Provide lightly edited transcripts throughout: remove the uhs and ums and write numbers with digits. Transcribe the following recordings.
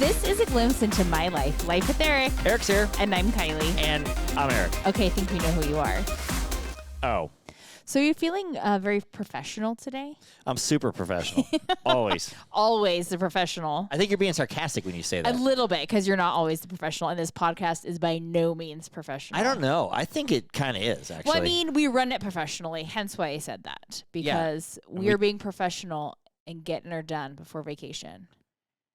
This is a glimpse into my life. Life with Eric. Eric's here. And I'm Kiley. And I'm Eric. Okay, I think we know who you are. Oh. So you're feeling very professional today? I'm super professional. Always. Always the professional. I think you're being sarcastic when you say that. A little bit, because you're not always the professional, and this podcast is by no means professional. I don't know. I think it kind of is, actually. Well, I mean, we run it professionally, hence why I said that. Because we're being professional and getting her done before vacation.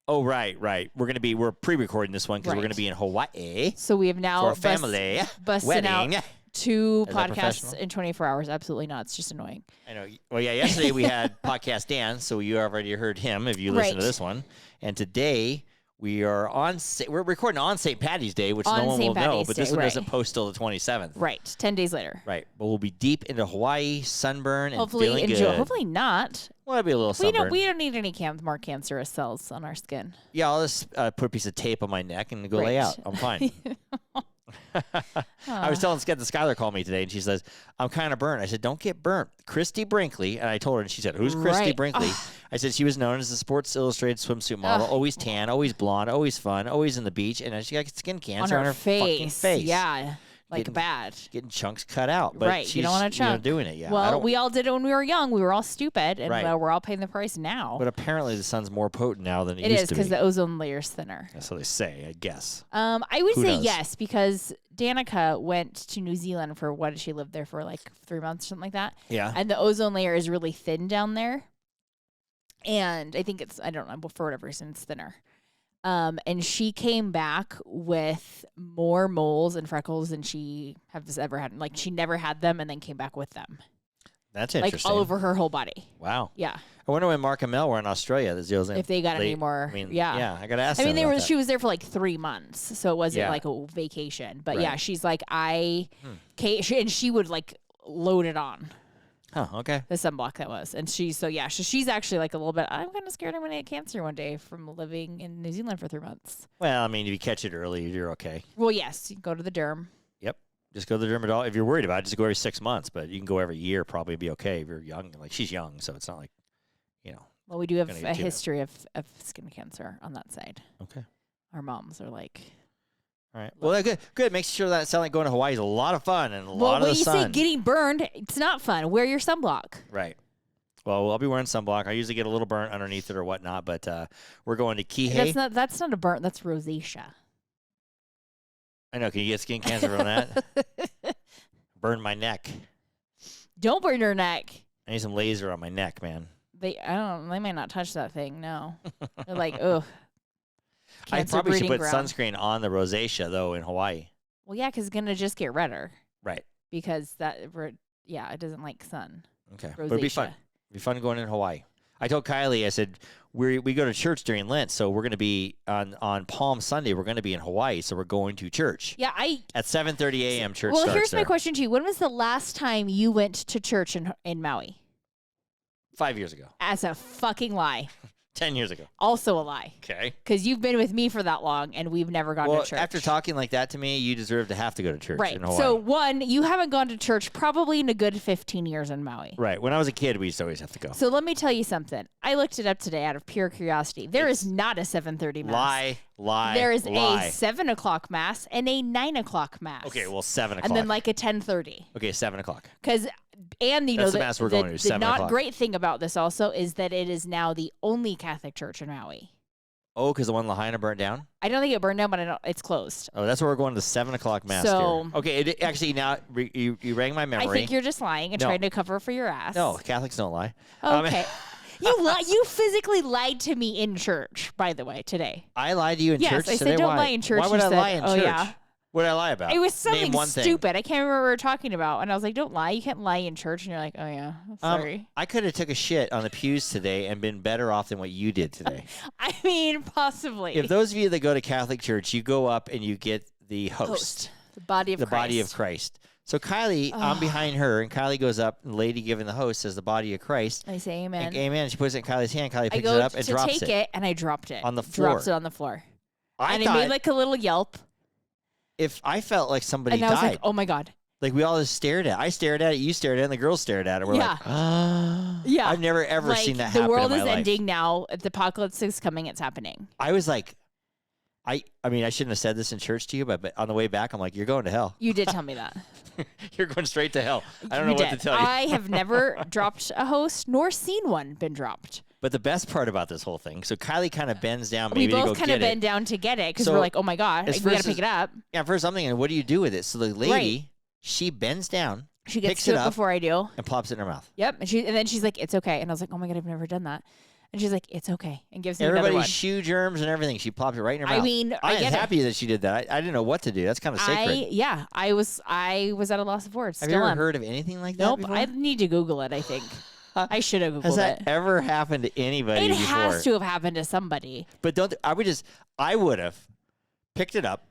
Oh, right. We're pre-recording this one because we're going to be in Hawaii. So we have now for our family busting wedding. out 2 Is podcasts in 24 hours. Absolutely not. It's just annoying. I know. Well, yeah, yesterday we had Podcast Dan, so you already heard him if you listen to this one. And today we are we're recording on St. Patty's Day, which no one will know, but this one doesn't post till the 27th. Right. 10 days later. Right. But we'll be deep into Hawaii, sunburn, and hopefully feeling enjoy. good. Hopefully not. Well, it'll be a little sunburn. We don't need any more cancerous cells on our skin. Yeah, I'll just put a piece of tape on my neck and go lay out. I'm fine. I was telling Skylar called me today, and she says, I'm kind of burnt. I said, don't get burnt. Christy Brinkley, and I told her, and she said, who's Christy Brinkley? I said, she was known as the Sports Illustrated swimsuit model, always tan, always blonde, always fun, always in the beach, and she got skin cancer on her fucking face. Yeah. Like bad. Getting chunks cut out. But right. You don't want to chunk. Doing it, yeah. Well, we all did it when we were young. We were all stupid, and we're all paying the price now. But apparently the sun's more potent now than it used is, to be. because the ozone layer's thinner. That's what they say, I guess. I would say yes, because Danica went to New Zealand for, what did she live there for, like 3 months or something like that? Yeah. And the ozone layer is really thin down there. And I think I don't know, for whatever reason, it's thinner. And she came back with more moles and freckles than she has ever had. Like, she never had them and then came back with them. That's interesting. Like, all over her whole body. Wow. Yeah. I wonder when Mark and Mel were in Australia. If they got any more. I mean, yeah, I got to ask them about that. She was there for like 3 months, so it wasn't like a vacation. But yeah, she's like, and she would like load it on. Oh, okay. The sunblock that was. And she's actually like a little bit, I'm kind of scared I'm going to get cancer one day from living in New Zealand for 3 months. Well, I mean, if you catch it early, you're okay. Well, yes. You go to the derm. Yep. Just go to the dermatologist. If you're worried about it, just go every 6 months. But you can go every year, probably be okay if you're young. Like, she's young, so it's not like, Well, we do have a history of skin cancer on that side. Okay. Our moms are like... All right. Well, good. Make sure that sound like going to Hawaii is a lot of fun and a lot of the sun. Well, when you say getting burned, it's not fun. Wear your sunblock. Right. Well, I'll be wearing sunblock. I usually get a little burnt underneath it or whatnot, but we're going to Kihei. That's not a burnt. That's rosacea. I know. Can you get skin cancer from that? Burn my neck. Don't burn your neck. I need some laser on my neck, man. They might not touch that thing. No. They're like, ugh. I probably should put ground. sunscreen on the rosacea, though, in Hawaii. Well, yeah, because it's going to just get redder. Right. Because it doesn't like sun. Okay. Rosacea. But it'd be fun. It'd be fun going in Hawaii. I told Kiley, I said, we go to church during Lent, so we're going to be on Palm Sunday, we're going to be in Hawaii, so we're going to church. Yeah, At 7:30 a.m. church Well, starts here's my there. question to you. When was the last time you went to church in Maui? 5 years ago. As a fucking lie. 10 years ago. Also a lie. Okay. Because you've been with me for that long, and we've never gone to church. After talking like that to me, you deserve to have to go to church in Hawaii. So, one, you haven't gone to church probably in a good 15 years in Maui. Right. When I was a kid, we used to always have to go. So, let me tell you something. I looked it up today out of pure curiosity. There is not a 7:30 mass. Lie. There is a 7 o'clock mass and a 9 o'clock mass. Okay, well, 7 o'clock. And then like a 10:30. Okay, 7 o'clock. Because... And That's the mass we're going to, 7 The not o'clock. great thing about this also is that it is now the only Catholic church in Maui. Oh, because the one in Lahaina burnt down? I don't think it burned down, but it's closed. Oh, that's where we're going to the 7 o'clock mass. So, okay, actually, now you rang my memory. I think you're just lying and trying to cover for your ass. No, Catholics don't lie. Okay. You physically lied to me in church, by the way, today. I lied to you in church today? Yes, I said don't lie in church. Why would I lie in church? Yeah. What did I lie about? It was something Name one stupid. thing. I can't remember what we were talking about. And I was like, don't lie. You can't lie in church. And you're like, oh, yeah. Sorry. I could have took a shit on the pews today and been better off than what you did today. I mean, possibly. If those of you that go to Catholic church, you go up and you get the host. The body of Christ. The body of Christ. So Kiley, I'm behind her, and Kiley goes up, and the lady giving the host says the body of Christ. I say amen. And amen. She puts it in Kiley's hand. Kiley picks it up and drops it. I go to take it, and I dropped it. On the floor. Drops it on the floor. I made like a little yelp. If I felt like somebody died. And I was like, oh, my God. Like, we all just stared at it. I stared at it, you stared at it, and the girls stared at it. We're like, yeah. I've never, ever seen that happen The world in my is life. ending now. The apocalypse is coming. It's happening. I was like, I mean, I shouldn't have said this in church to you, but on the way back, I'm like, you're going to hell. You did tell me that. You're going straight to hell. I don't know what to tell you. I have never dropped a host nor seen one been dropped. But the best part about this whole thing, so Kiley kind of bends down maybe to go get it. We both kind of bend down to get it because we're like, oh my God, we got to pick it up. Yeah, first I'm thinking, what do you do with it? So the lady, she bends down, she gets picks to it it up before I do. and plops it in her mouth. Yep. And then she's like, it's okay. And I was like, oh my God, I've never done that. And she's like, it's okay. And gives me another one. Everybody's shoe germs and everything. She plopped it right in her mouth. I mean, I am happy that she did that. I didn't know what to do. That's kind of sacred. I was at a loss of words. Have you ever heard of anything like that? Nope. Before? I need to Google it, I think. I should have Googled it. Has that ever happened to anybody before? It has to have happened to somebody. But I would have picked it up,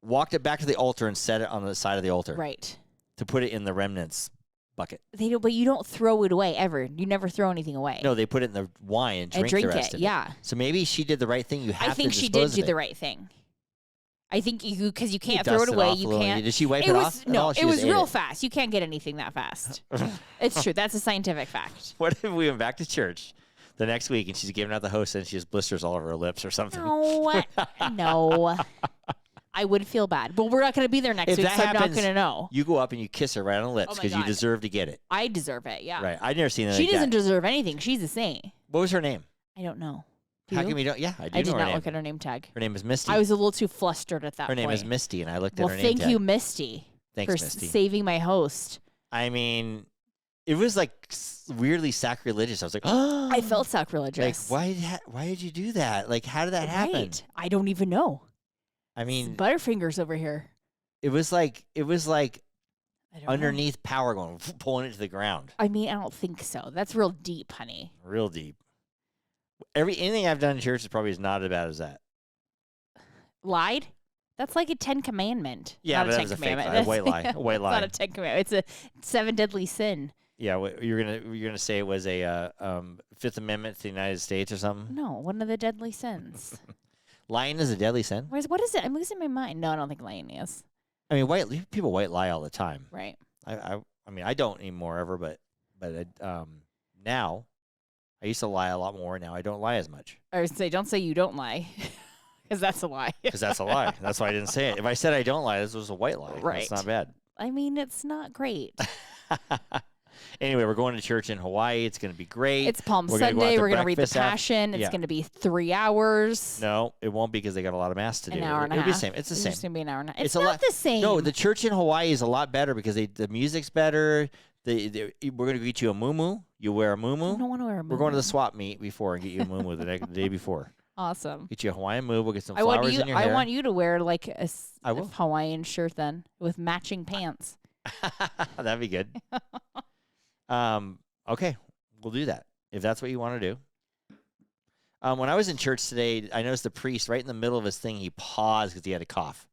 walked it back to the altar and set it on the side of the altar. Right. To put it in the remnants bucket. But you don't throw it away ever. You never throw anything away. No, they put it in the wine and drink the rest of it. Yeah. So maybe she did the right thing. I think she did do the right thing. I think because you can't throw it away. You can't. Did she wipe it off? No, it was real fast. You can't get anything that fast. It's true. That's a scientific fact. What if we went back to church the next week and she's giving out the host and she has blisters all over her lips or something? No. No. I would feel bad. But we're not going to be there next week, so I'm not going to know. You go up and you kiss her right on the lips because you deserve to get it. I deserve it, yeah. Right. I've never seen that. She doesn't deserve anything. She's a saint. What was her name? I don't know. How come you don't? Yeah, I do know her name. I did not look at her name tag. Her name is Misty. I was a little too flustered at that point. Her name is Misty, and I looked at her name tag. Well, thank you, Misty. Thanks, for Misty. Saving my host. I mean, it was like weirdly sacrilegious. I was like, oh. I felt sacrilegious. Like, why did you do that? Like, how did that happen? I don't even know. I mean, it's Butterfingers over here. It was like underneath power going, pulling it to the ground. I mean, I don't think so. That's real deep, honey. Real deep. Anything I've done in church is probably not as bad as that. Lied? That's like a 10 commandment. Yeah, but that was a fake lie. A white lie. A white lie. It's not a 10 commandment. It's a 7 deadly sin. Yeah, you're gonna say it was a Fifth Amendment to the United States or something? No, one of the deadly sins. Lying is a deadly sin? What is it? I'm losing my mind. No, I don't think lying is. I mean, people white lie all the time. Right. I mean, I don't anymore ever, but now I used to lie a lot more. Now I don't lie as much. I would say, don't say you don't lie, because that's a lie. Because that's a lie. That's why I didn't say it. If I said I don't lie, this was a white lie. Right. It's not bad. I mean, it's not great. Anyway, we're going to church in Hawaii. It's going to be great. It's Palm Sunday. We're going to read the Passion. It's going to be 3 hours. No, it won't be because they got a lot of mass to do. An hour and a half. It'll be the same. It's the same. It's going to be an hour and a half. It's not the same. No, the church in Hawaii is a lot better because the music's better. We're going to get you a muumuu. You wear a muumuu. I don't want to wear a muumuu. We're going to the swap meet before and get you a muumuu the day before. Awesome. Get you a Hawaiian muumuu. We'll get some flowers in your hair. I want you to wear like a Hawaiian shirt then with matching pants. That'd be good. Okay, we'll do that if that's what you want to do. When I was in church today, I noticed the priest right in the middle of his thing. He paused because he had a cough.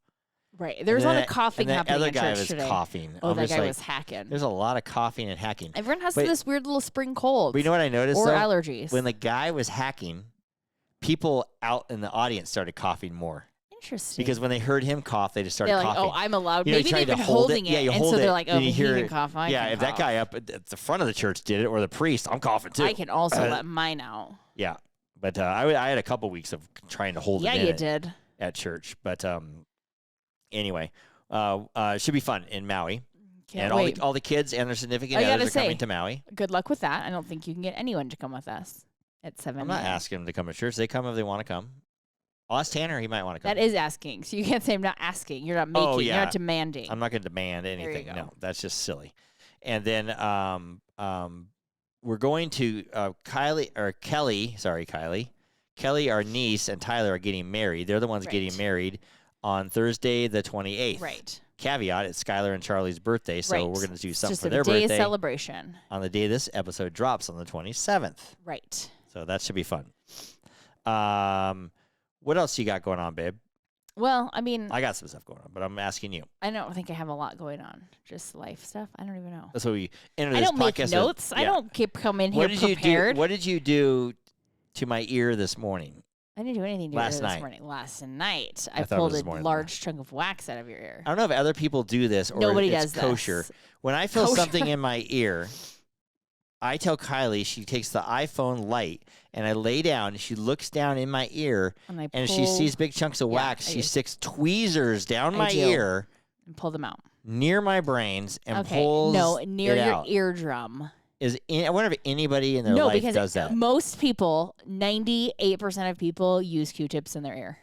Right, there's a lot of coughing happening in church today. The other guy was coughing. Oh, that guy was hacking. There's a lot of coughing and hacking. Everyone has this weird little spring cold. But you know what I noticed? Or allergies. When the guy was hacking, people out in the audience started coughing more. Interesting. Because when they heard him cough, they just started coughing. Like, oh, I'm allowed. Maybe they've been holding it. Yeah, you and hold so it. They're like, oh, he can cough. I yeah, can if cough. that guy up at the front of the church did it, or the priest, I'm coughing too. I can also let mine out. Yeah, but I had a couple weeks of trying to hold it in. Yeah, you did. At church. But anyway, should be fun in Maui. Can't and wait. all the kids and their significant others are coming to Maui. Good luck with that. I don't think you can get anyone to come with us at 7 I'm not asking them to come to church. They come if they want to come. I'll ask Tanner. He might want to come. That is asking. So you can't say I'm not asking. You're not making. Oh, yeah. You're not demanding. I'm not going to demand anything. No, that's just silly. And then we're going to Kelly, our niece, and Tyler are getting married. They're the ones getting married on Thursday the 28th. Right. Caveat, it's Skylar and Charlie's birthday, so we're going to do something for their birthday. birthday. Day celebration. On the day this episode drops on the 27th. Right. So that should be fun. What else you got going on, babe? Well, I mean, I got some stuff going on, but I'm asking you. I don't think I have a lot going on. Just life stuff. I don't even know. That's what we enter this I don't podcast make notes. I don't come in here prepared. What did you do to my ear this morning? I didn't do anything to your ear this morning. Last night, I pulled a large chunk of wax out of your ear. I don't know if other people do this or nobody it's does kosher. This. When I feel something in my ear, I tell Kiley she takes the iPhone light, and I lay down, and she looks down in my ear, and she sees big chunks of wax. She sticks tweezers down my ear and pull them out near my brains and pulls near it your out. eardrum. I wonder if anybody in their life does that. Most people, 98% of people, use Q-tips in their ear.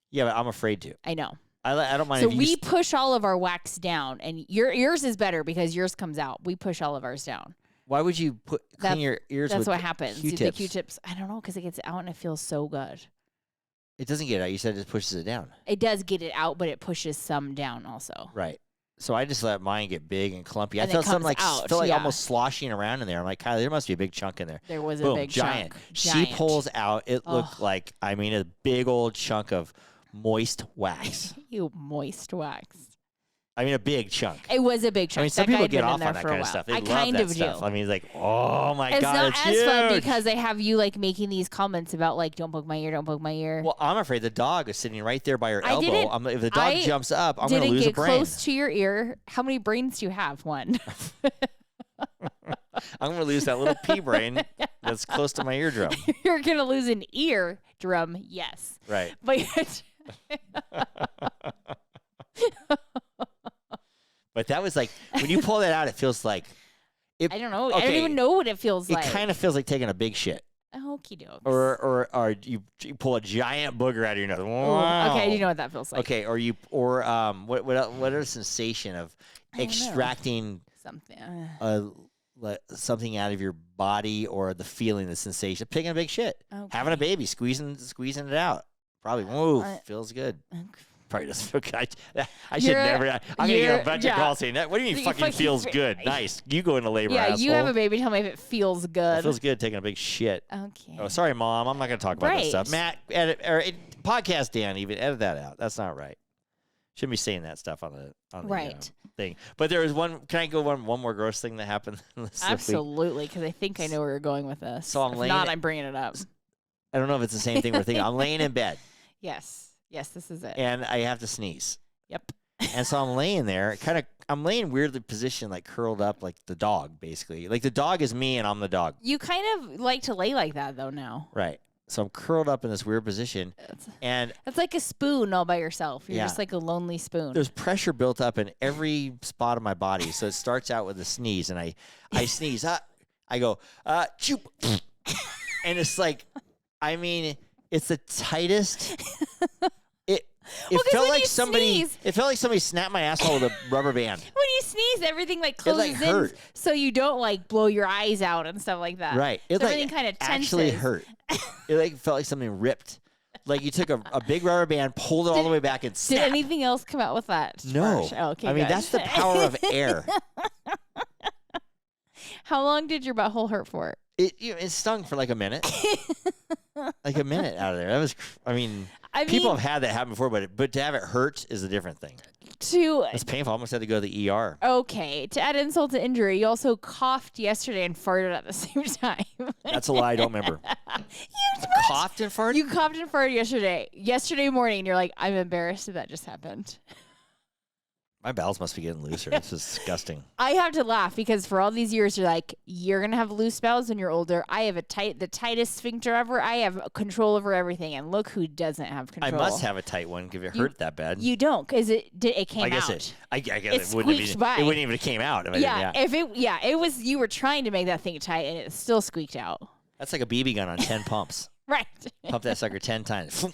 Yeah, but I'm afraid to. I know. I don't mind. So we push all of our wax down, and yours is better because yours comes out. We push all of ours down. Why would you clean your ears with That's what happens. Q-tips? The Q-tips, I don't know, because it gets out and it feels so good. It doesn't get out. You said it just pushes it down. It does get it out, but it pushes some down also. Right. So I just let mine get big and clumpy. And I felt something out, almost sloshing around in there. I'm like, Kylie, there must be a big chunk in there. There was Boom, a big giant. chunk. She pulls out. It looked like, a big old chunk of moist wax. You moist wax. A big chunk. It was a big chunk. Some people get off on that kind of stuff. They love that stuff. It's like, oh my God, it's huge. It's not as fun because they have you making these comments about don't poke my ear, don't poke my ear. Well, I'm afraid the dog is sitting right there by her elbow. If the dog jumps up, I'm going to lose a brain. Didn't get close to your ear. How many brains do you have? One. I'm going to lose that little pea brain that's close to my eardrum. You're going to lose an eardrum, yes. Right. But But that was when you pull that out, it feels like... I don't know. I don't even know what it feels like. It kind of feels like taking a big shit. Okie dokes. Or you pull a giant booger out of your nose. Wow. Okay, you know what that feels like. Okay, what are the sensation of extracting something out of your body, or the feeling, the sensation of taking a big shit, having a baby, squeezing it out. Probably feels good. Probably doesn't feel good. I should never. I'm going to get a bunch of calls saying that. What do you mean fucking feels good? Nice. You go into labor, asshole. You have a baby. Tell me if it feels good. It feels good taking a big shit. Okay. Oh, sorry, Mom. I'm not going to talk about that stuff. Matt, podcast Dan, even edit that out. That's not right. Shouldn't be saying that stuff on the thing. But there was one. Can I go one more gross thing that happened this Absolutely, because I think I know where you're going with this. So I'm laying. I'm bringing it up. I don't know if it's the same thing we're thinking. I'm laying in bed. Yes, this is it. And I have to sneeze. Yep. And so I'm laying there, I'm laying weirdly positioned, curled up like the dog, basically. Like the dog is me and I'm the dog. You kind of like to lay like that, though, now. Right. So I'm curled up in this weird position. It's like a spoon all by yourself. You're just like a lonely spoon. There's pressure built up in every spot of my body. So it starts out with a sneeze, and I sneeze. I go, choop. And it's it's the tightest. It felt like somebody snapped my asshole with a rubber band. When you sneeze, everything closes in, so you don't blow your eyes out and stuff like that. Right. So everything kind of tenses. Actually hurt. It felt like something ripped. Like you took a big rubber band, pulled it all the way back, and snapped. Did anything else come out with that? No. Oh, okay. Good. That's the power of air. How long did your butthole hurt for? It stung for a minute. A minute out of there. That was. People have had that happen before, but to have it hurt is a different thing. It's painful. I almost had to go to the ER. Okay. To add insult to injury, you also coughed yesterday and farted at the same time. That's a lie. I don't remember. You coughed and farted? You coughed and farted yesterday morning, and you're like, I'm embarrassed that just happened. My bowels must be getting looser. This is disgusting. I have to laugh because for all these years, you're like, you're going to have loose bowels when you're older. I have the tightest sphincter ever. I have control over everything. And look who doesn't have control. I must have a tight one if it hurt that bad. You don't, because it came out. I guess it wouldn't even have came out. It was, you were trying to make that thing tight and it still squeaked out. That's like a BB gun on 10 pumps. Right. Pump that sucker 10 times.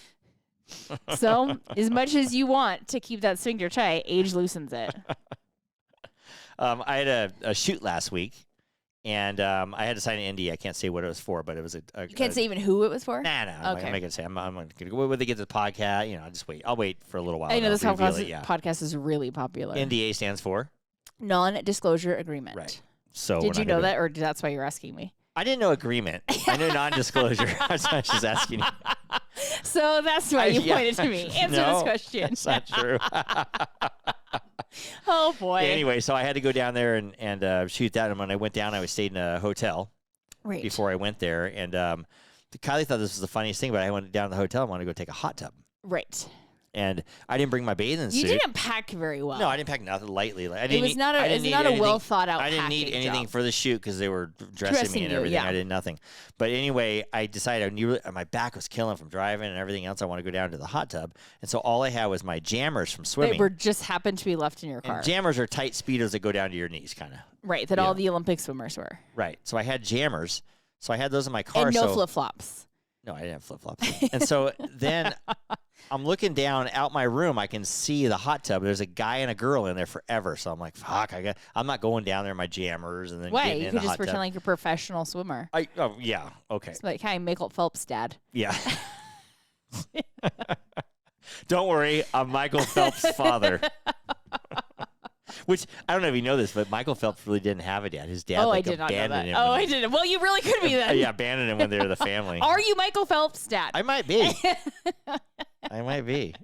So, as much as you want to keep that sphincter tight, age loosens it. I had a shoot last week, and I had to sign an NDA. I can't say what it was for, but it was You can't say even who it was for? Nah. Okay. I'm not going to say. I'm going to go. When they get to the podcast, I'll just wait. I'll wait for a little while. I know this podcast is really popular. NDA stands for? Non-disclosure agreement. Right. So did you know that, or that's why you're asking me? I didn't know agreement. I knew non-disclosure. I was just asking you. So that's why you pointed to me. Answer this question. That's not true. Oh, boy. Anyway, so I had to go down there and shoot that. And when I went down, I stayed in a hotel before I went there. And Kylie thought this was the funniest thing, but I went down to the hotel and wanted to go take a hot tub. Right. And I didn't bring my bathing suit. You didn't pack very well. No, I didn't pack nothing lightly. Like, It was not a well thought out. I didn't need anything for the shoot because they were dressing me and everything. I did nothing. But anyway, I decided my back was killing from driving and everything else. I want to go down to the hot tub, and so all I had was my jammers from swimming. They were just happened to be left in your car. And jammers are tight Speedos that go down to your knees, kind of. Right, that all the Olympic swimmers wear. Right. So I had jammers. So I had those in my car. And no flip-flops. No, I didn't have flip-flops. And so then I'm looking down out my room. I can see the hot tub. There's a guy and a girl in there forever. So I'm like, fuck, I'm not going down there in my jammers and then getting You in could the just hot pretend tub. like you're a professional swimmer. Yeah, okay. It's like, hi, Michael Phelps' dad. Yeah. Don't worry, I'm Michael Phelps' father. Which, I don't know if you know this, but Michael Phelps really didn't have a dad. His dad I did not know that. him. I didn't. Well, you really could be then. Yeah, abandoned him when they were the family. Are you Michael Phelps' dad? I might be. I might be.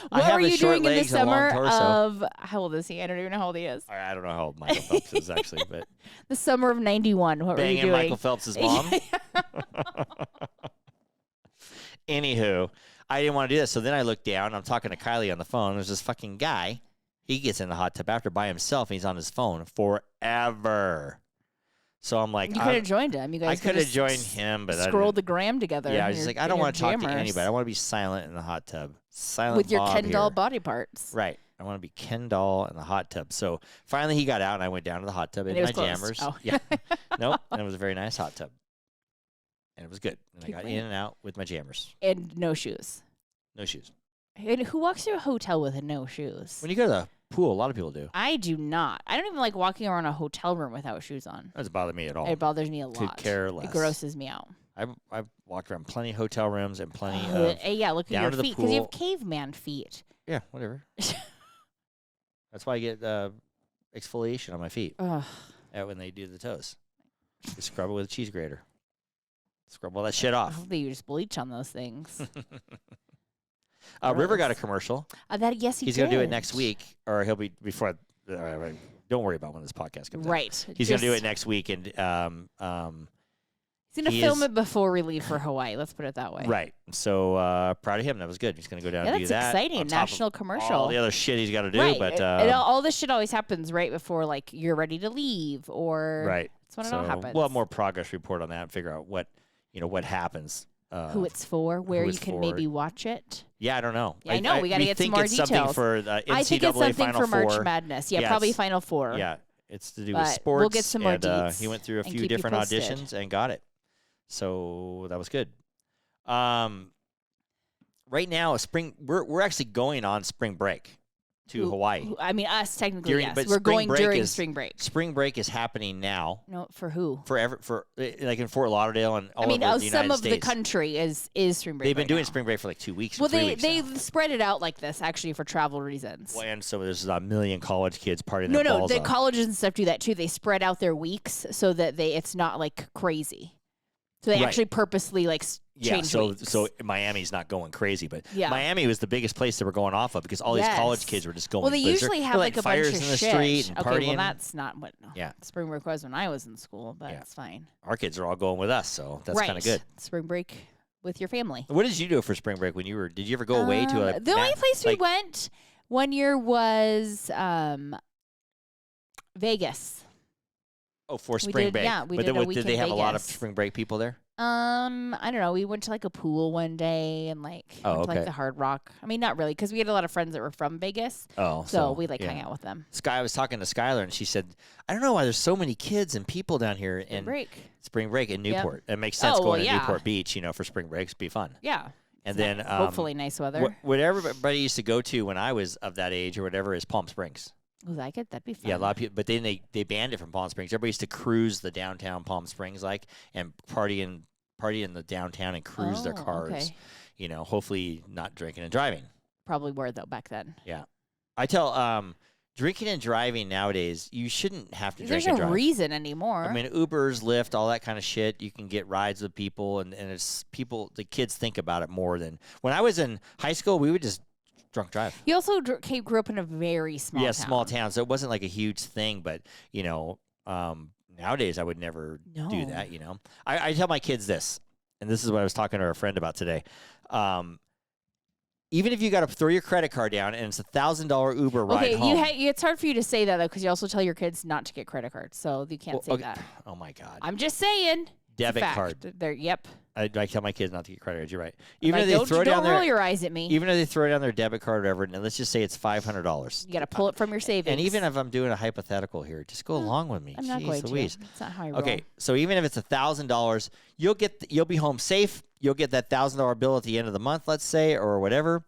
What were you doing in the summer of, how old is he? I don't even know how old he is. I don't know how old Michael Phelps is, actually. But the summer of 91, what were you doing? Michael Phelps' mom? Anywho, I didn't want to do this. So then I looked down. I'm talking to Kiley on the phone. There's this fucking guy. He gets in the hot tub after by himself. And he's on his phone forever. So I'm like, you could have joined him. You guys I could have joined him, but scrolled the gram together. Yeah, I was just like, I don't want to talk to anybody. I want to be silent in the hot tub. Silent with your Bob Ken doll here. body parts. Right. I want to be Ken doll in the hot tub. So finally he got out and I went down to the hot tub in my jammers. Oh. Yeah. Nope. And it was a very nice hot tub. And it was good. And I got in and out with my jammers. And no shoes. No shoes. And who walks through a hotel with no shoes? When you go to the pool, a lot of people do. I do not. I don't even like walking around a hotel room without shoes on. That doesn't bother me at all. It bothers me a Could lot. care less. It grosses me out. I've walked around plenty of hotel rooms and plenty of yeah, look at down your to the feet because you pool. have caveman feet. Yeah, whatever. That's why I get exfoliation on my feet when they do the toes. You scrub it with a cheese grater. Scrub all that shit off. I hope they use bleach on those things. River got a commercial. Yes, he's going to do it next week, or he'll be before. Don't worry about when this podcast comes out. Right. He's going to do it next week, and he's going to film it before we leave for Hawaii. Let's put it that way. Right. So proud of him. That was good. He's going to go down and do that. That's exciting. National commercial. All the other shit he's got to do, right. but all this shit always happens right before like you're ready to leave, or right. That's when it all happens. We'll have more progress report on that and figure out what happens. Who it's for, where you can maybe watch it. Yeah, I don't know. Yeah, I know. We got to get some more details. Something for the NCAA I think it's something Final for March Four. Madness. Yeah, probably Final Four. Yeah, it's to do with sports. We'll get some more deets. He went through a few different auditions and got it. So that was good. Right now, we're actually going on spring break to Hawaii. I mean, us technically, yes. We're going during spring break. Spring break is happening now. No, for who? For like in Fort Lauderdale and all over the United States. Some of the country is spring break. They've been doing spring break for like 2 weeks. Well, 3 weeks they spread it out like this actually for travel reasons. Well, and so there's a million college kids partying their balls the off. colleges and stuff do that too. They spread out their weeks so that it's not like crazy. So they actually purposely change weeks. So Miami's not going crazy, but Miami was the biggest place they were going off of because all these college kids were just going. Well, they usually have like a fires bunch of in the shit. street and partying. Well, that's not what spring break was when I was in school, but it's fine. Our kids are all going with us, so that's kind of good. Spring break with your family. What did you do for spring break when you were? Did you ever go away to the only place we went one year was Vegas. Oh, for spring break. Yeah, we did a week did they in have Vegas. a lot of spring break people there? I don't know. We went to like a pool one day and went to like the Hard Rock. I mean, not really, because we had a lot of friends that were from Vegas. Oh, so we hung out with them. I was talking to Skylar and she said, "I don't know why there's so many kids and people down here in spring break in Newport. It makes sense going to Newport Beach, for spring breaks. Be fun." Yeah. And then hopefully nice weather. What everybody used to go to when I was of that age or whatever is Palm Springs. Oh, that'd be fun. Yeah, a lot of people, but then they banned it from Palm Springs. Everybody used to cruise the downtown Palm Springs and party in the downtown and cruise their cars. Okay. Hopefully not drinking and driving. Probably were though back then. Yeah, I tell drinking and driving nowadays you shouldn't have to drink and drive. There's no reason anymore. I mean, Ubers, Lyft, all that kind of shit. You can get rides with people, and it's people. The kids think about it more than when I was in high school. We would just drunk drive. You also grew up in a very small town. small town, so it wasn't like a huge thing. But nowadays I would never do that. I tell my kids this, and this is what I was talking to a friend about today. even if you got to throw your credit card down and it's $1,000 Uber ride home. Okay, it's hard for you to say that though, because you also tell your kids not to get credit cards, so you can't say that. Oh my God. I'm just saying. Debit card. Yep. I tell my kids not to get credit cards. You're right. Even if they throw down don't roll your eyes at me. Even if they throw down their debit card or whatever, and let's just say it's $500. You got to pull it from your savings. And even if I'm doing a hypothetical here, just go along with me. I'm not going Louise. to. That's not how I roll. Okay, so even if it's $1,000, you'll be home safe. You'll get that $1,000 bill at the end of the month, let's say, or whatever,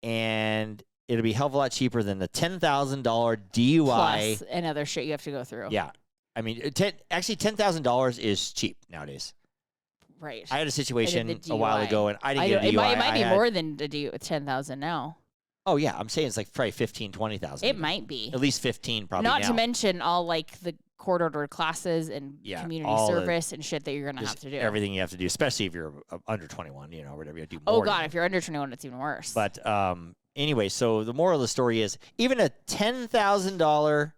and it'll be a hell of a lot cheaper than the $10,000 DUI plus and other shit you have to go through. Yeah, I mean, actually, $10,000 is cheap nowadays. Right. I had a situation a while ago, and I didn't get a DUI. It might be more than the $10,000 now. Oh yeah, I'm saying it's like probably 15, 20,000. It might be at least 15, probably. Not now. to mention all like the court-ordered classes and community service and shit that you're gonna have to do. Everything you have to do, especially if you're under 21, or whatever. You do. Oh God, if you're under 21, it's even worse. But anyway, so the moral of the story is, even a $10,000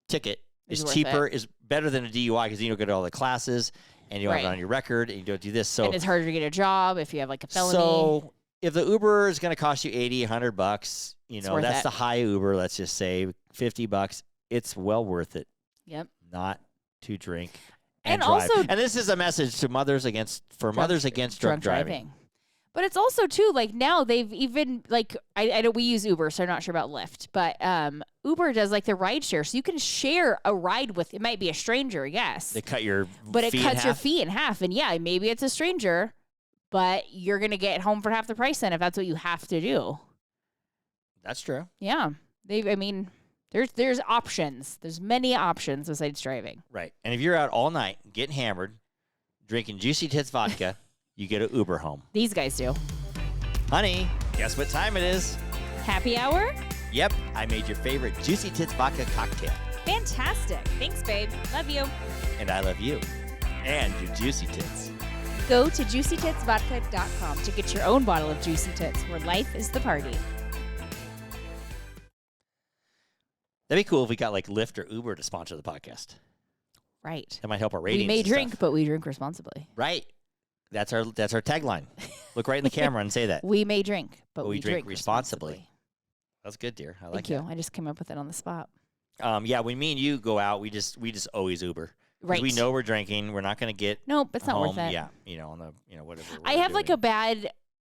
ticket is cheaper, is better than a DUI, because you don't get all the classes. And you don't have it on your record, and you don't do this. So and it's harder to get a job if you have like a felony. So if the Uber is going to cost you $80, $100, that's the high Uber. Let's just say $50. It's well worth it. Yep. Not to drink and drive. Also, and this is a message to mothers against drunk driving. But it's also too like now they've even like I know we use Uber, so I'm not sure about Lyft, but Uber does like the ride share, so you can share a ride with. It might be a stranger, yes. They cut your it cuts your fee in half, and yeah, maybe it's a stranger, but you're gonna get home for half the price then if that's what you have to do. That's true. Yeah, there's options. There's many options besides driving. Right, and if you're out all night getting hammered, drinking Juicy Tits vodka. You get an Uber home. These guys do. Honey, guess what time it is? Happy hour? Yep, I made your favorite Juicy Tits vodka cocktail. Fantastic. Thanks, babe. Love you. And I love you. And your Juicy Tits. Go to juicytitsvodka.com to get your own bottle of Juicy Tits, where life is the party. That'd be cool if we got like Lyft or Uber to sponsor the podcast. Right. That might help our ratings. We may drink, but we drink responsibly. Right. That's our tagline. Look right in the camera and say that. We may drink, but we drink responsibly. That's good, dear. I like Thank you. I just came up with it on the spot. Yeah, when me and you go out, we just always Uber. Right. We know we're drinking. We're not going to get Nope, it's not home. worth it. Yeah, on the whatever. I have like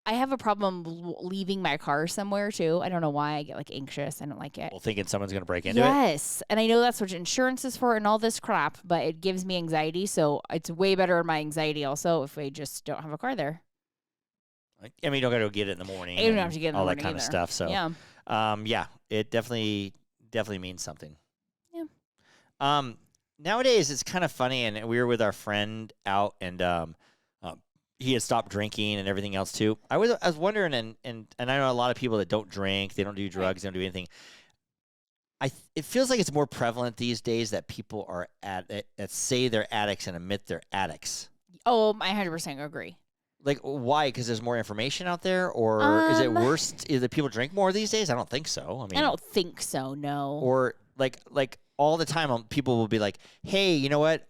I have a problem leaving my car somewhere too. I don't know why. I get like anxious. I don't like it. Well, thinking someone's going to break into it? Yes. And I know that's what insurance is for and all this crap, but it gives me anxiety. So it's way better in my anxiety also if I just don't have a car there. I mean, you don't got to go get it in the morning. You don't have to get it in the morning all that kind either. of stuff. So, yeah, it definitely means something. Yeah. Nowadays, it's kind of funny, and we were with our friend out, and he had stopped drinking and everything else too. I was wondering, and I know a lot of people that don't drink, they don't do drugs, they don't do anything. It feels like it's more prevalent these days that people are that say they're addicts and admit they're addicts. Oh, I 100% agree. Like, why? Because there's more information out there, or is it worse? Is it people drink more these days? I don't think so. I mean, I don't think so. No. Or like all the time, people will be like, "Hey, you know what?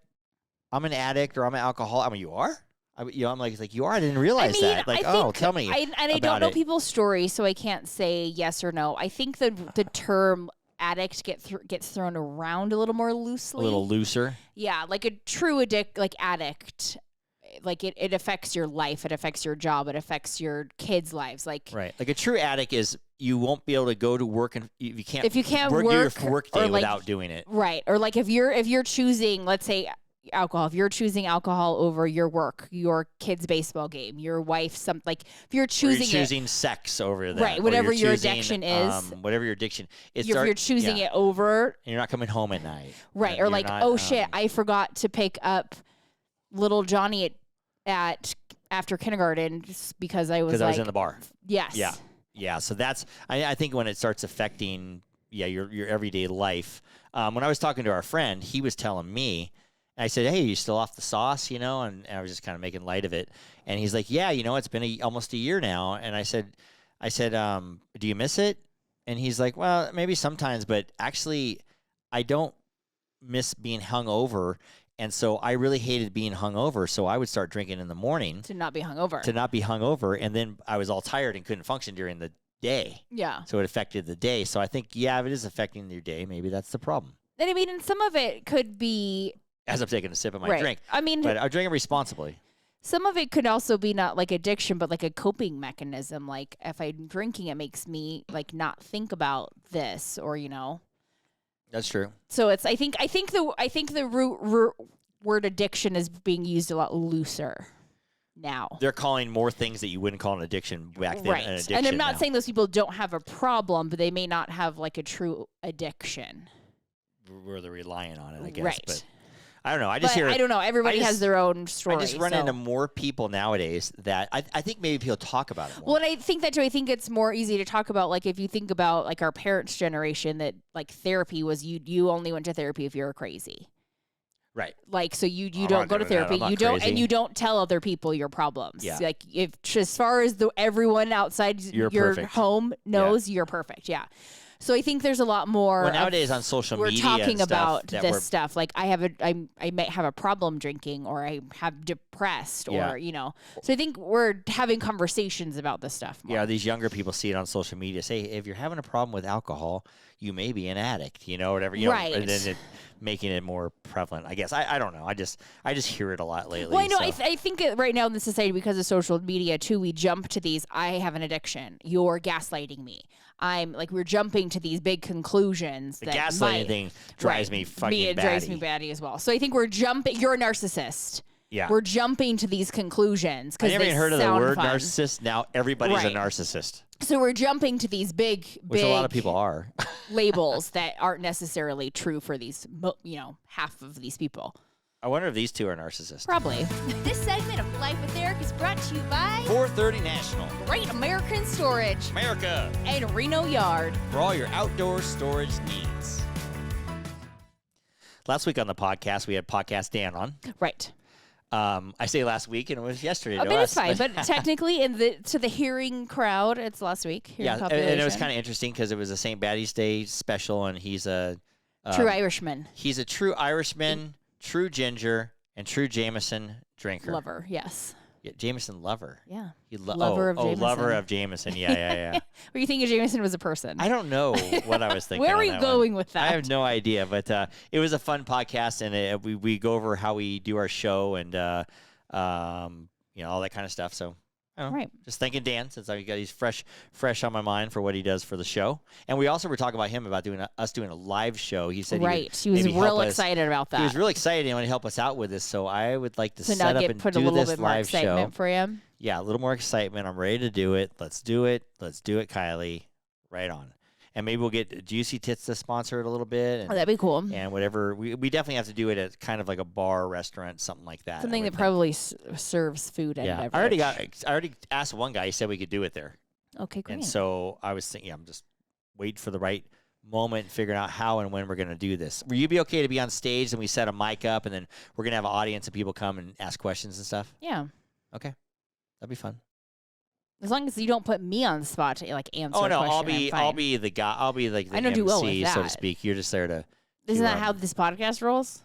I'm an addict, or I'm an alcoholic." I mean, you are. I'm like you are. I didn't realize that. Like, tell me. I don't know people's stories, so I can't say yes or no. I think the term addict gets thrown around a little more loosely. A little looser. Yeah, like a true addict. Like it affects your life. It affects your job. It affects your kids' lives. Like a true addict is you won't be able to go to work and you can't work your work day without doing it. Right. Or like if you're choosing, let's say, alcohol, if you're choosing alcohol over your work, your kid's baseball game, your wife, if you're choosing sex over that, right? Whatever your addiction is, whatever your addiction, if you're choosing it over, and you're not coming home at night, right? Or like, shit, I forgot to pick up little Johnny at after kindergarten just because I was in the bar. Yes. Yeah. So that's I think when it starts affecting your everyday life. When I was talking to our friend, he was telling me. I said, "Hey, you still off the sauce, and I was just kind of making light of it. And he's like, "Yeah, it's been almost a year now." And I said, "Do you miss it?" And he's like, "Well, maybe sometimes, but actually, I don't miss being hungover. And so I really hated being hungover. So I would start drinking in the morning to not be hungover. And then I was all tired and couldn't function during the day. Yeah. So it affected the day. So I think, yeah, if it is affecting your day, maybe that's the problem. And I mean, and some of it could be. As I'm taking a sip of my right. drink. I mean, but I'm drinking responsibly. Some of it could also be not like addiction, but like a coping mechanism. Like if I'm drinking, it makes me like not think about this, or That's true. So it's I think the root word addiction is being used a lot looser now. They're calling more things that you wouldn't call an addiction back then an addiction. And I'm not now. saying those people don't have a problem, but they may not have like a true addiction. Where they're relying on it, I guess. Right. But I don't know. I don't know. Everybody has their own story. I just run into more people nowadays that I think maybe people talk about it more. Well, and I think that too. I think it's more easy to talk about, like, if you think about like our parents' generation, that like therapy was you only went to therapy if you were crazy. Right. Like, so you don't go to therapy. You don't, and you don't tell other people your problems. Yeah. Like, if as far as everyone outside your home knows, you're perfect. Yeah. So I think there's a lot more. Well, nowadays on social media, we're talking about this stuff. Like I might have a problem drinking, or I have depressed, or So I think we're having conversations about this stuff more. Yeah, these younger people see it on social media. Say, if you're having a problem with alcohol, you may be an addict. Whatever. Right. And then making it more prevalent. I guess I don't know. I just hear it a lot lately. Well, I know. So. I think right now in the society, because of social media too, we jump to these. I have an addiction. You're gaslighting me. We're jumping to these big conclusions. The gaslighting thing drives me fucking batty. Drives me batty as well. So I think we're jumping. You're a narcissist. Yeah. We're jumping to these conclusions because I never even heard of the word fun. narcissist. Now everybody's a narcissist. So we're jumping to these which a lot of people are labels that aren't necessarily true for these, half of these people. I wonder if these two are narcissists. Probably. This segment of Life with Eric is brought to you by 430 National, Great American Storage, America, and Reno Yard for all your outdoor storage needs. Last week on the podcast, we had Podcast Dan on. Right. I say last week, and it was yesterday. But it's fine. But technically, to the hearing crowd, it's last week. Yeah, and it was kind of interesting because it was a St. Patty's Day special, and he's a true Irishman. He's a true Irishman, true ginger, and true Jameson drinker. Lover, yes. Yeah, Jameson lover. Yeah. Lover of Jameson. Lover of Jameson. Yeah. Were you thinking Jameson was a person? I don't know what I was thinking. Where are you going with that? I have no idea, but it was a fun podcast, and we go over how we do our show and all that kind of stuff. So I don't know, right. Just thanking Dan, since he's fresh on my mind for what he does for the show. And we also were talking about him about us doing a live show. He said he was real excited about that. He was really excited and wanted to help us out with this. So I would like to set up and put do a little this bit more live excitement show for him. Yeah, a little more excitement. I'm ready to do it. Let's do it. Let's do it, Kiley. Right on. And maybe we'll get Juicy Tits to sponsor it a little bit. And, that'd be cool. And whatever. We definitely have to do it at kind of like a bar, restaurant, something like that. Something that probably serves food and beverage. I already asked one guy. He said we could do it there. Okay, great. And so I was thinking, I'm just waiting for the right moment, figuring out how and when we're going to do this. Will you be okay to be on stage and we set a mic up and then we're going to have an audience and people come and ask questions and stuff? Yeah. Okay. That'd be fun. As long as you don't put me on the spot to answer. Oh no, I'll be the guy. I'll be like the I don't MC, do well with that. so to speak. You're just there to. Isn't that how this podcast rolls?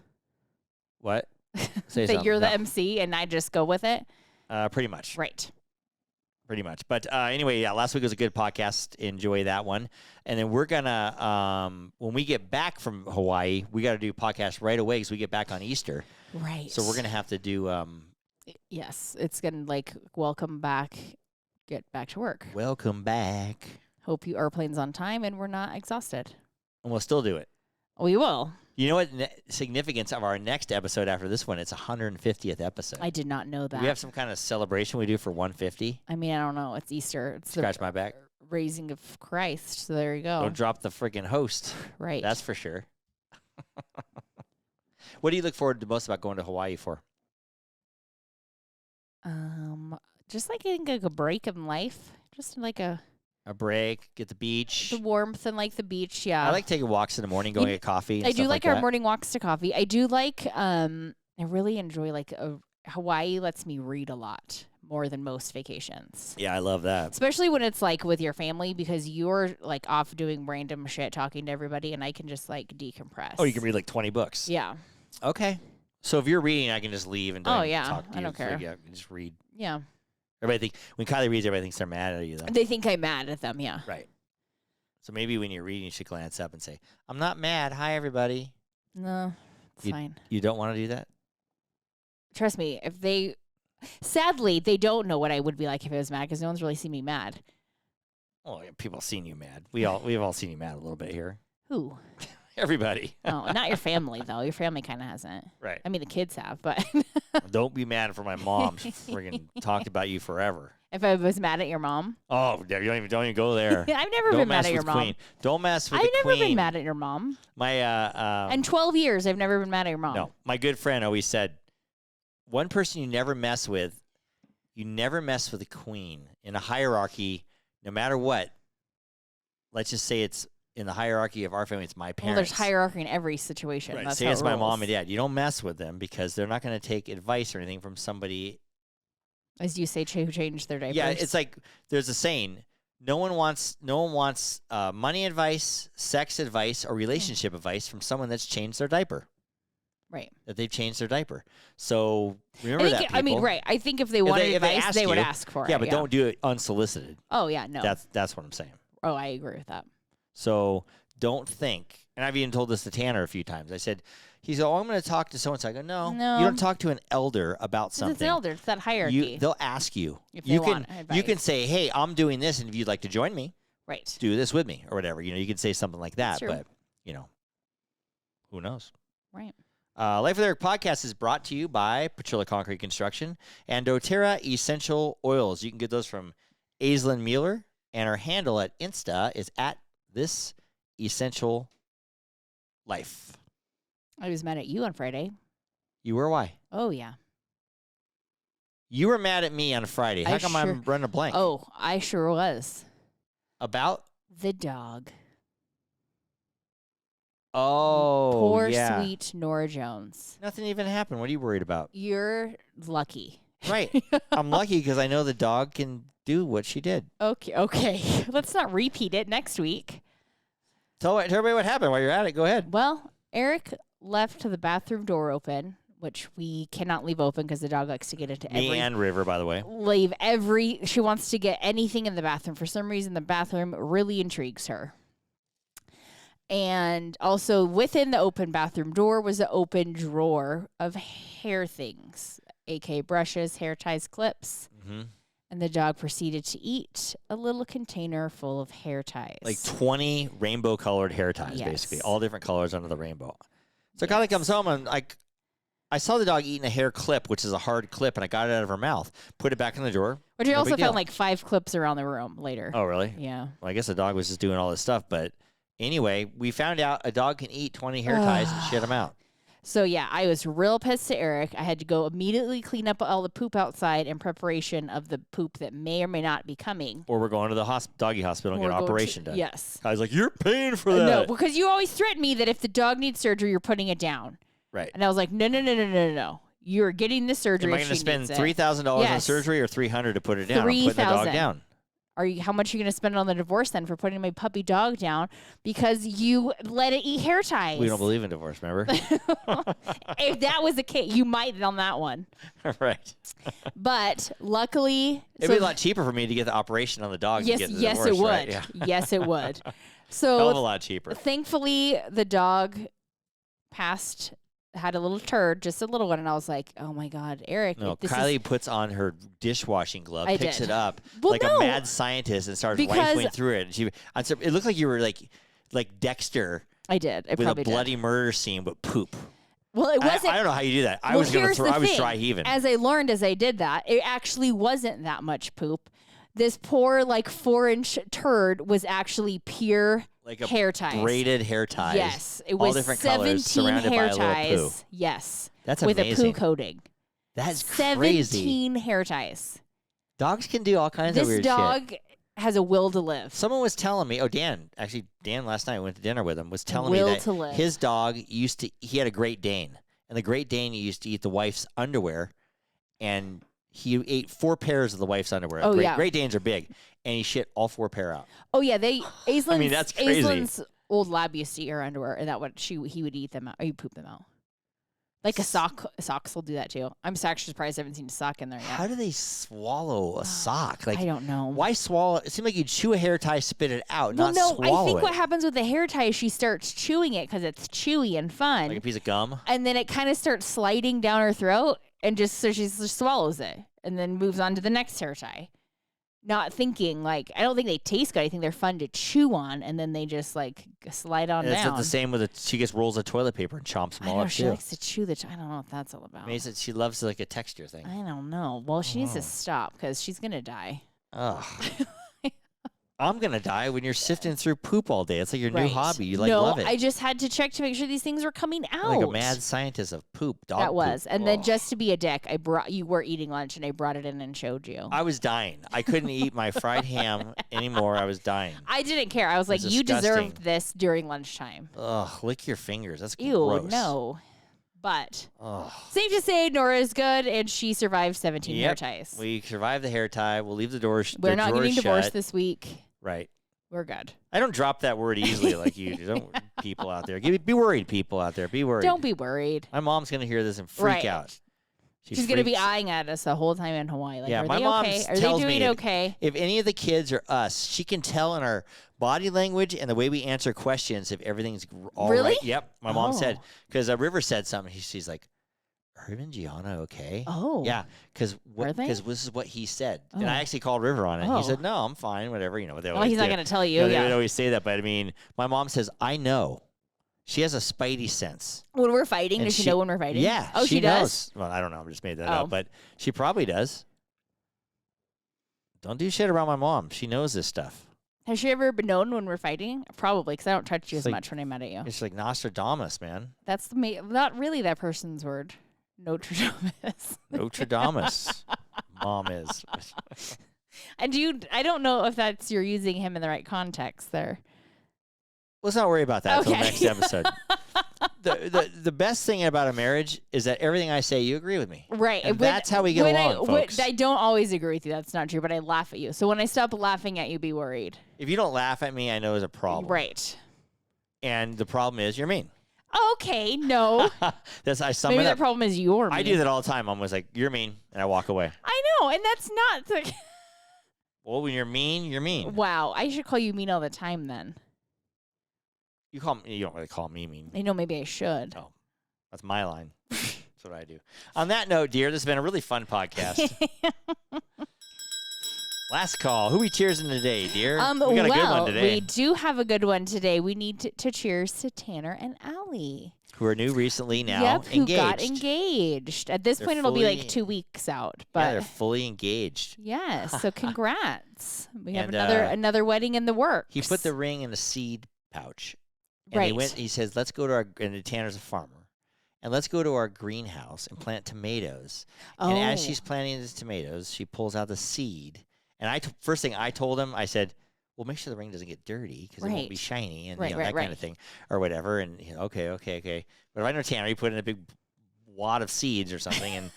What? That you're the MC and I just go with it. Pretty much. Right. Pretty much. But anyway, yeah. Last week was a good podcast. Enjoy that one. And then we're gonna when we get back from Hawaii, we got to do podcast right away because we get back on Easter. Right. So we're gonna have to do. Yes, it's gonna welcome back. Get back to work. Welcome back. Hope you airplane's on time and we're not exhausted. And we'll still do it. We will. You know what significance of our next episode after this one? It's 150th episode. I did not know that. Do we have some kind of celebration we do for 150? I mean, I don't know. It's Easter. It's Scratch my back. Raising of Christ. So there you go. Don't drop the freaking host. Right. That's for sure. What do you look forward to most about going to Hawaii for? Just like a break in life. Just like a break, get the beach. The warmth and like the beach, yeah. I like taking walks in the morning, going to get coffee. I do like our morning walks to coffee. I do like I really enjoy Hawaii lets me read a lot more than most vacations. Yeah, I love that. Especially when it's like with your family because you're like off doing random shit talking to everybody and I can just like decompress. Oh, you can read like 20 books. Yeah. Okay. So if you're reading, I can just leave and talk to you. I don't care. Yeah, just read. Yeah. Everybody when Kiley reads, everybody thinks they're mad at you, though. They think I'm mad at them, yeah. Right. So maybe when you're reading, you should glance up and say, I'm not mad. Hi, everybody. No, it's fine. You don't want to do that? Trust me, sadly, they don't know what I would be like if I was mad because no one's really seen me mad. Oh, yeah, people have seen you mad. We've all seen you mad a little bit here. Who? Everybody. Oh, not your family, though. Your family kind of hasn't. Right. I mean, the kids have, but. Don't be mad for my mom. She friggin' talked about you forever. If I was mad at your mom? Oh, don't even go there. I've never been mad at your mom. Queen. Don't mess with the I've queen. never been mad at your mom. In 12 years, I've never been mad at your mom. No, my good friend always said, one person you never mess with the queen. In a hierarchy, no matter what, let's just say it's in the hierarchy of our family, it's my parents. Well, there's hierarchy in every situation. Right. That's say how it's it my rolls. mom and dad. You don't mess with them because they're not going to take advice or anything from somebody. As you say, who changed their diapers. Yeah, it's like there's a saying: no one wants money advice, sex advice, or relationship advice from someone that's changed their diaper. Right. That they've changed their diaper. So remember that. People. I mean, right. I think if they wanted advice, they would ask for it. Yeah, but don't do it unsolicited. Oh yeah, no. That's what I'm saying. Oh, I agree with that. So don't think, and I've even told this to Tanner a few times. I said, he said, I'm going to talk to so-and-so. I go, no, you don't talk to an elder about something. It's an elder. It's that hierarchy. They'll ask you. If they want advice. You can say, hey, I'm doing this, and if you'd like to join me, right, do this with me, or whatever. You can say something like that, but, who knows? Right. Life with Eric podcast is brought to you by Petrilla Concrete Construction and doTERRA Essential Oils. You can get those from Aislinn Mueller, and our handle at Insta is at This Essential Life. I was mad at you on Friday. You were? Why? Oh, yeah. You were mad at me on Friday. How come I'm running a blank? Oh, I sure was. About? The dog. Oh, poor sweet Nora Jones. Nothing even happened. What are you worried about? You're lucky. Right. I'm lucky because I know the dog can do what she did. Okay. Let's not repeat it next week. Tell everybody what happened while you're at it. Go ahead. Well, Eric left the bathroom door open, which we cannot leave open because the dog likes to get into Me and River, by the way. She wants to get anything in the bathroom. For some reason, the bathroom really intrigues her. And also within the open bathroom door was an open drawer of hair things, aka brushes, hair ties, clips. Mm-hmm. And the dog proceeded to eat a little container full of hair ties. Like 20 rainbow-colored hair ties, basically. All different colors under the rainbow. So Kylie comes home and I saw the dog eating a hair clip, which is a hard clip, and I got it out of her mouth, put it back in the drawer. Which I also found like 5 clips around the room later. Oh, really? Yeah. Well, I guess the dog was just doing all this stuff, but anyway, we found out a dog can eat 20 hair ties and shit them out. So, yeah, I was real pissed at Eric. I had to go immediately clean up all the poop outside in preparation of the poop that may or may not be coming. Or we're going to the doggy hospital and get an operation done. Yes. I was like, you're paying for that. No, because you always threaten me that if the dog needs surgery, you're putting it down. Right. And I was like, no. You're getting the surgery. Am I going to spend $3,000 on surgery or $300 to put it down? I'm putting the dog down. How much are you going to spend on the divorce then for putting my puppy dog down because you let it eat hair ties? We don't believe in divorce, remember? If that was the case, you might on that one. Right. But luckily, it'd be a lot cheaper for me to get the operation on the dog. Yes, than get the yes, divorce, it would. Right? Yeah. Yes, it would. So hell of a lot cheaper. Thankfully, the dog had a little turd, just a little one, and I was like, "Oh my God, Eric!" No, Kylie puts on her dishwashing glove, picks it up a mad scientist, and starts rifling through it. And it looked like you were like Dexter. I did. With a bloody murder scene, but poop. Well, it wasn't. I don't know how you do that. I was dry heaving. As I learned as I did that, it actually wasn't that much poop. This poor 4-inch turd was actually pure hair ties. Braided hair ties. Yes. It was all different colors, 17 hair by a little poo. ties. Yes. That's with amazing. With a poo coating. That's crazy. 17 hair ties. Dogs can do all kinds of weird shit. This dog has a will to live. Someone was telling me, Dan last night, I went to dinner with him, was telling me that his dog he had a Great Dane. And the Great Dane used to eat the wife's underwear, and he ate 4 pairs of the wife's underwear. Oh, Great Danes are big, and he shit all 4 pair out. Oh yeah, Aislinn's, I mean, that's crazy. Aislinn's old lab used to eat her underwear, and he would eat them out, or he'd poop them out. Like a sock. Socks will do that too. I'm actually surprised I haven't seen a sock in there yet. How do they swallow a sock? Like I don't know. Why swallow? It seems like you chew a hair tie, spit it out, not swallow I think it. what happens with the hair tie is she starts chewing it because it's chewy and fun. Like a piece of gum? And then it kind of starts sliding down her throat and so she just swallows it and then moves on to the next hair tie. Not thinking, like, I don't think they taste good. I think they're fun to chew on, and then they just, like, slide on down. It's the same with she gets rolls of toilet paper and chomps them all up, she likes to chew I don't know what that's all about. Maybe she loves, like, a texture thing. I don't know. Well, she needs to stop because she's going to die. Ugh. I'm going to die when you're sifting through poop all day. It's like your new hobby. You, love it. I just had to check to make sure these things were coming out. Like a mad scientist of poop, dog That poop. was. And then just to be a dick, you were eating lunch, and I brought it in and showed you. I was dying. I couldn't eat my fried ham anymore. I was dying. I didn't care. I was like, you deserved this during lunchtime. Ugh, lick your fingers. That's Ew, gross. no. But safe to say, Nora is good, and she survived 17 hair Yep. ties. We survived the hair tie. We'll leave the doors We're not getting divorced shut. this week. Right. We're good. I don't drop that word easily like you do. Don't people out there. Be worried, people out there. Be worried. Don't be worried. My mom's going to hear this and freak out. She's going to be eyeing at us the whole time in Hawaii. Like, yeah, are my they mom okay? Are tells they doing me okay? If any of the kids are us, she can tell in our body language and the way we answer questions if everything's all Really? right. Yep. My mom said, because River said something. She's like, Herb and Gianna okay? Oh. Yeah, because this is what he said. And I actually called River on it. He said, no, I'm fine, whatever. You know, Well, he's not going to tell you. They would always say that. But, I mean, my mom says, I know. She has a spidey sense. When we're fighting, does she know when we're fighting? Yeah. Oh, she knows. does? Well, I don't know. I just made that up. But she probably does. Don't do shit around my mom. She knows this stuff. Has she ever been known when we're fighting? Probably, because I don't touch you as much when I'm mad at you. It's like Nostradamus, man. That's not really that person's word. Notre Damus. Notre Damus. Mom is. And I don't know if you're using him in the right context there. Let's not worry about that until the next episode. The best thing about a marriage is that everything I say, you agree with me. Right. And that's how we get along, folks. I don't always agree with you. That's not true, but I laugh at you. So when I stop laughing at you, be worried. If you don't laugh at me, I know there's a problem. Right. And the problem is you're mean. Okay, no. I sum Maybe it the up. problem is you're mean. I do that all the time. I'm always like, you're mean, and I walk away. I know, and that's not... Well, when you're mean, you're mean. Wow, I should call you mean all the time then. You don't really call me mean. I know, maybe I should. Oh, that's my line. That's what I do. On that note, dear, this has been a really fun podcast. Last call. Who we cheersing today, dear? We got a good one today. We do have a good one today. We need to cheers to Tanner and Allie. Who are new recently now. Yep, engaged. who got engaged. At this point, it'll be like 2 weeks out. But yeah, they're fully engaged. Yes, so congrats. We have And, another wedding in the works. He put the ring in a seed pouch. And Right. he says, let's go to and Tanner's a farmer. And let's go to our greenhouse and plant tomatoes. And as she's planting these tomatoes, she pulls out the seed. And first thing I told him, I said, well, make sure the ring doesn't get dirty because it won't be shiny and that kind of thing or whatever. And okay. But if I know Tanner, he put in a big wad of seeds or something. And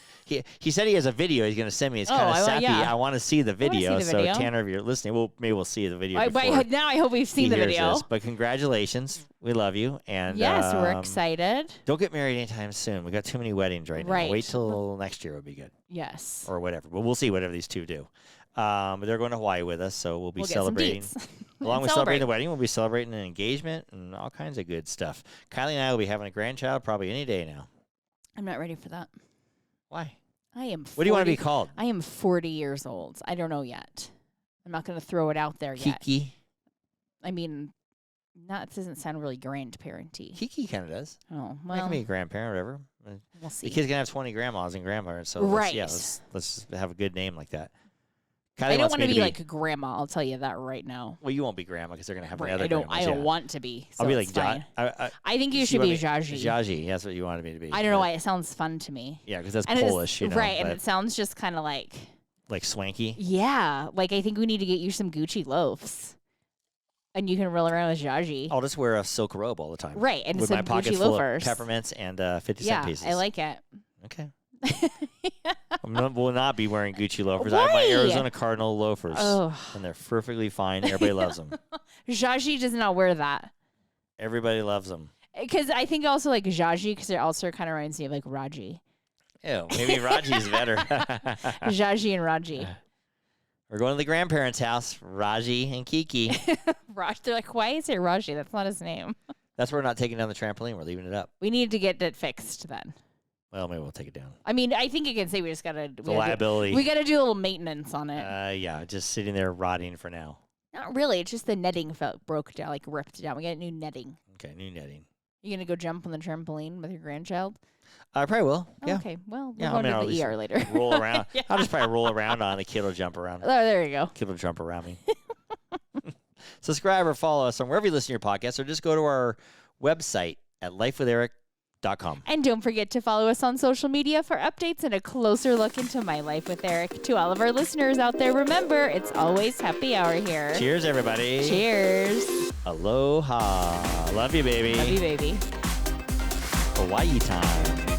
he said he has a video he's going to send me. It's kind of sappy. Yeah. I want to see the video. So Tanner, if you're listening, maybe we'll see the video before now I hope we've seen the video. But congratulations. We love you. And yes, we're excited. Don't get married anytime soon. We got too many weddings right now. Wait till next year would be good. Yes. Or whatever. But we'll see whatever these two do. But they're going to Hawaii with us, so we'll be celebrating. Along with celebrating the wedding, we'll be celebrating an engagement and all kinds of good stuff. Kiley and I will be having a grandchild probably any day now. I'm not ready for that. Why? I am. What do you want to be called? I am 40 years old. I don't know yet. I'm not going to throw it out there yet. Kiki. I mean, it doesn't sound really grandparenty. Kiki kind of does. Oh, I can well, be a grandparent or whatever. we'll see. The kid's going to have 20 grandmas and grandparents, so let's have a good name like that. Kiley I don't want to be like like grandma. I'll tell you that right now. Well, you won't be grandma because they're going to have Right. another I don't want to be. So I'll be it's like fine. I think you should be Jaji. Jaji, that's what you wanted me to be. I don't know why it sounds fun to me. Yeah, because that's Polish, you know. Right, and it sounds just kind of like swanky. Yeah, like I think we need to get you some Gucci loafs, and you can roll around with Jaji. I'll just wear a silk robe all the time. Right, and with some my pockets Gucci full loafers. of peppermints and 50-cent pieces. Yeah, I like it. Okay. Will not be wearing Gucci loafers. I have my Arizona Cardinal loafers, and they're perfectly fine. Everybody loves them. Jaji does not wear that. Everybody loves them. Because I think also like Jaji, because it also kind of reminds me of like Raji. Ew, maybe Raji's better. Jaji and Raji. We're going to the grandparents' house, Raji and Kiki. Raj, they're like, why is it Raji? That's not his name. That's why we're not taking down the trampoline. We're leaving it up. We need to get it fixed then. Well, maybe we'll take it down. I mean, I think you can say we just gotta. The liability. We gotta do a little maintenance on it. Yeah, just sitting there rotting for now. Not really. It's just the netting broke down, like ripped down. We got new netting. Okay, new netting. You gonna go jump on the trampoline with your grandchild? I probably will. Yeah. Okay. Well, we're going to the ER later. Roll around. Yeah. I'll just probably roll around on the kid will jump around. Oh, there you go. Kid will jump around me. Subscribe or follow us on wherever you listen to your podcast, or just go to our website at lifewitheric.com. And don't forget to follow us on social media for updates and a closer look into My Life with Eric. To all of our listeners out there, remember, it's always happy hour here. Cheers, everybody. Cheers. Aloha. Love you, baby. Love you, baby. Hawaii time.